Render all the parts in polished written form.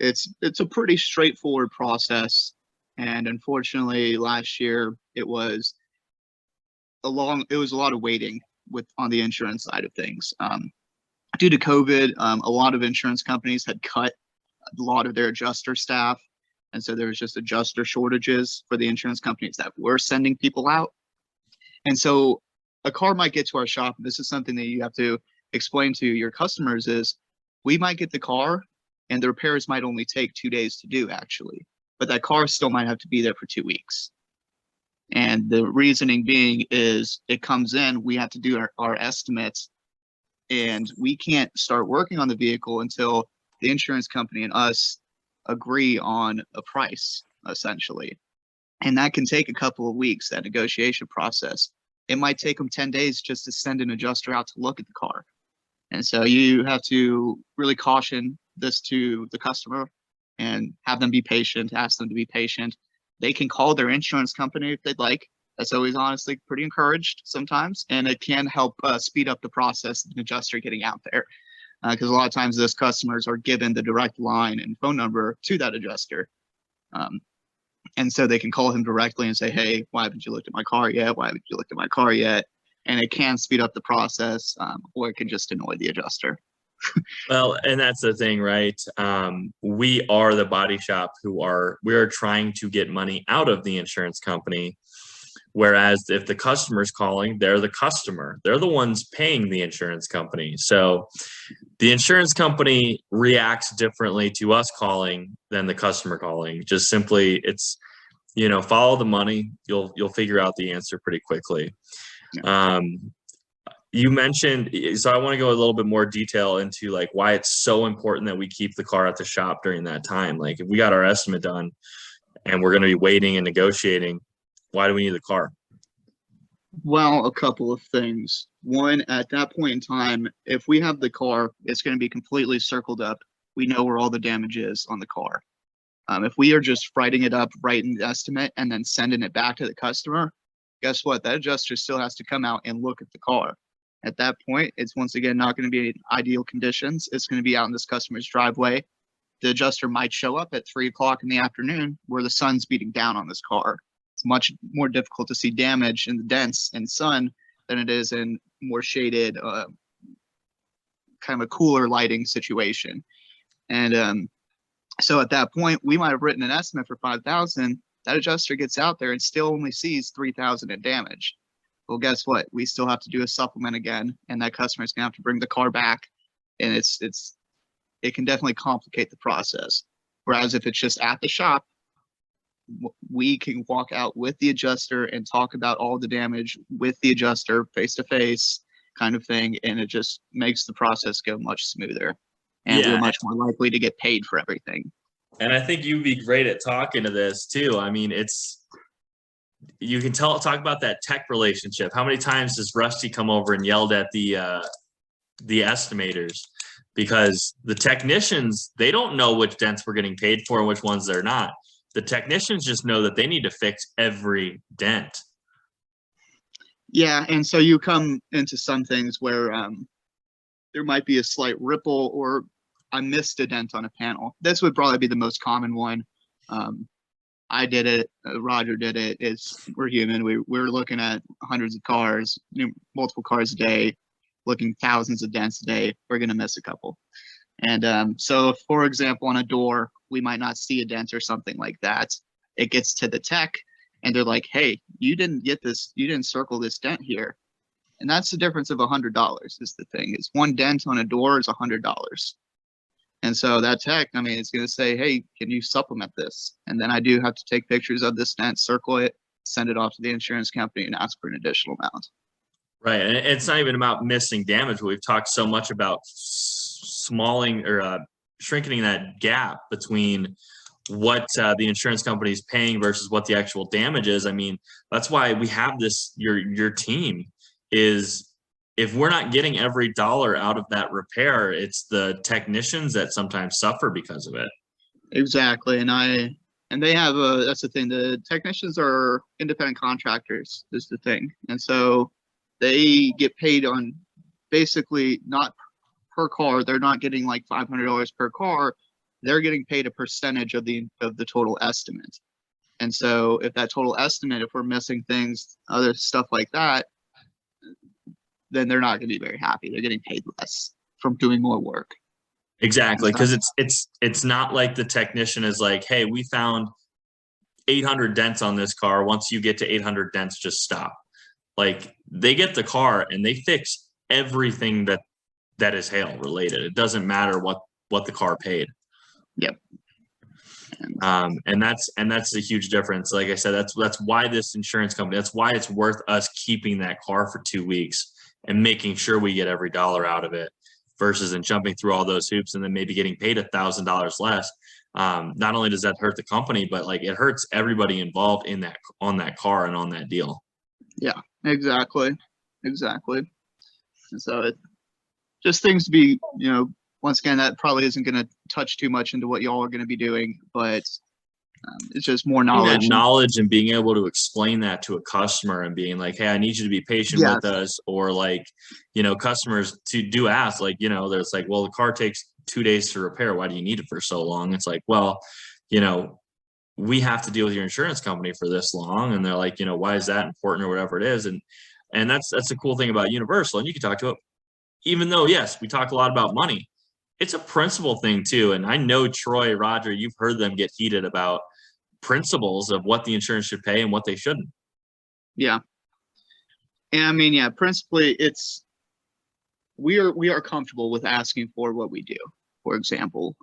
It's a pretty straightforward process, and unfortunately, last year it was a lot of waiting with on the insurance side of things. Due to COVID, a lot of insurance companies had cut a lot of their adjuster staff, and so there was just adjuster shortages for the insurance companies that were sending people out. And so a car might get to our shop. And this is something that you have to explain to your customers is we might get the car and the repairs might only take 2 days to do actually, but that car still might have to be there for 2 weeks. And the reasoning being is it comes in, we have to do our estimates, and we can't start working on the vehicle until the insurance company and us agree on a price, essentially. And that can take a couple of weeks, that negotiation process. It might take them 10 days just to send an adjuster out to look at the car. And so you have to really caution this to the customer and have them be patient, ask them to be patient. They can call their insurance company if they'd like. That's always honestly pretty encouraged sometimes. And it can help speed up the process of an adjuster getting out there. Because a lot of times those customers are given the direct line and phone number to that adjuster. And so they can call him directly and say, hey, why haven't you looked at my car yet? Why haven't you looked at my car yet? And it can speed up the process, or it can just annoy the adjuster. Well, and that's the thing, right? We are the body shop we are trying to get money out of the insurance company. Whereas if the customer's calling, they're the customer. They're the ones paying the insurance company. So the insurance company reacts differently to us calling than the customer calling. Just simply, it's, follow the money. You'll figure out the answer pretty quickly. Yeah. You mentioned, so I want to go a little bit more detail into like why it's so important that we keep the car at the shop during that time. Like if we got our estimate done and we're going to be waiting and negotiating, why do we need the car? Well, a couple of things. One, at that point in time, if we have the car, it's going to be completely circled up. We know where all the damage is on the car. If we are just writing it up, writing the estimate, and then sending it back to the customer, guess what? That adjuster still has to come out and look at the car. At that point, it's once again not going to be in ideal conditions. It's going to be out in this customer's driveway. The adjuster might show up at 3 o'clock in the afternoon where the sun's beating down on this car. It's much more difficult to see damage in the dents and sun than it is in more shaded, kind of a cooler lighting situation. And so at that point, we might have written an estimate for 5,000. That adjuster gets out there and still only sees 3,000 in damage. Well, guess what? We still have to do a supplement again, and that customer is going to have to bring the car back, and it can definitely complicate the process. Whereas if it's just at the shop, we can walk out with the adjuster and talk about all the damage with the adjuster face to face kind of thing, and it just makes the process go much smoother, and we're much more likely to get paid for everything. And I think you'd be great at talking to this too. I mean, you can talk about that tech relationship. How many times does Rusty come over and yelled at the estimators? Because the technicians, they don't know which dents we're getting paid for and which ones they're not. The technicians just know that they need to fix every dent. Yeah, and so you come into some things where there might be a slight ripple or I missed a dent on a panel. This would probably be the most common one. I did it. Roger did it. We're human. We're looking at hundreds of cars, multiple cars a day, looking thousands of dents a day. We're going to miss a couple. And so, for example, on a door, we might not see a dent or something like that. It gets to the tech, and they're like, "Hey, you didn't get this. You didn't circle this dent here." And that's the difference of $100. Is the thing is one dent on a door is $100. And so that tech, I mean, it's going to say, hey, can you supplement this? And then I do have to take pictures of this dent, circle it, send it off to the insurance company, and ask for an additional amount. Right. And it's not even about missing damage. We've talked so much about smalling or shrinking that gap between what the insurance company is paying versus what the actual damage is. I mean, that's why we have this, your team is, if we're not getting every dollar out of that repair, it's the technicians that sometimes suffer because of it. Exactly. And they have that's the thing. The technicians are independent contractors is the thing. And so they get paid on basically not per car. They're not getting like $500 per car. they're getting paid a percentage of the total estimate. And so if that total estimate, if we're missing things, other stuff like that, then they're not going to be very happy. They're getting paid less from doing more work. Exactly, because it's not like the technician is like, hey, we found 800 dents on this car. Once you get to 800 dents, just stop. Like, they get the car and they fix everything that is hail related. It doesn't matter what the car paid. Yep. And that's a huge difference. Like I said, that's why this insurance company, that's why it's worth us keeping that car for 2 weeks and making sure we get every dollar out of it, versus in jumping through all those hoops and then maybe getting paid $1,000 less. Not only does that hurt the company, but like it hurts everybody involved on that car and on that deal. Yeah, exactly. And so just things to be, once again, that probably isn't going to touch too much into what y'all are going to be doing, but it's just more knowledge. And being able to explain that to a customer and being like, hey, I need you to be patient with us. Or like, customers do ask, like, there's like, well, the car takes 2 days to repair. Why do you need it for so long? It's like, well, we have to deal with your insurance company for this long. And they're like, why is that important, or whatever it is. And that's the cool thing about Universal. And you can talk to it, even though, yes, we talk a lot about money. It's a principle thing too. And I know Troy, Roger, you've heard them get heated about principles of what the insurance should pay and what they shouldn't. Yeah. And I mean, principally we are comfortable with asking for what we do. For example,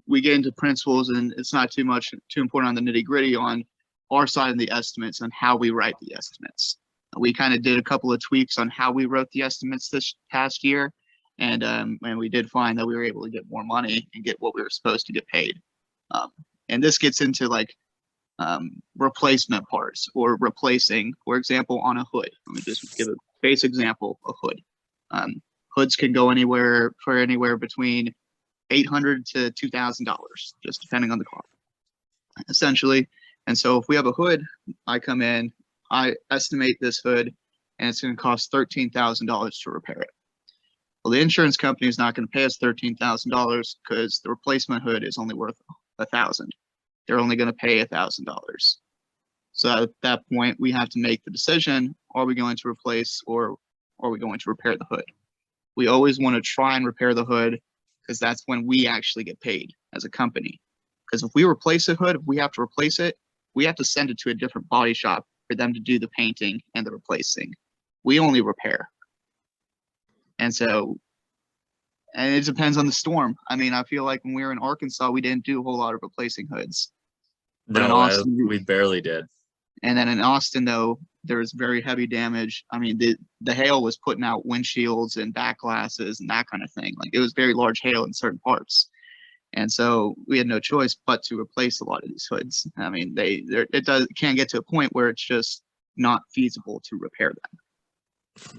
we get into principles, and it's not too important on the nitty gritty on our side of the estimates on how we write the estimates. We kind of did a couple of tweaks on how we wrote the estimates this past year. And we did find that we were able to get more money and get what we were supposed to get paid. And this gets into like replacement parts or replacing, for example, on a hood. Let me just give a base example of hood. Hoods can go anywhere between $800 to $2,000, just depending on the car, essentially. And so if we have a hood, I come in, I estimate this hood, and it's going to cost $13,000 to repair it. Well, the insurance company is not going to pay us $13,000 because the replacement hood is only worth $1,000. They're only going to pay $1,000. So at that point, we have to make the decision: are we going to replace, or are we going to repair the hood? We always want to try and repair the hood, because that's when we actually get paid as a company. Because if we replace a hood, if we have to replace it, we have to send it to a different body shop for them to do the painting and the replacing. We only repair. And it depends on the storm. I mean, I feel like when we were in Arkansas, we didn't do a whole lot of replacing hoods. But in Austin, we barely did. And then in Austin, though, there was very heavy damage. I mean, the hail was putting out windshields and back glasses and that kind of thing. Like, it was very large hail in certain parts. And so we had no choice but to replace a lot of these hoods. I mean, it can get to a point where it's just not feasible to repair them.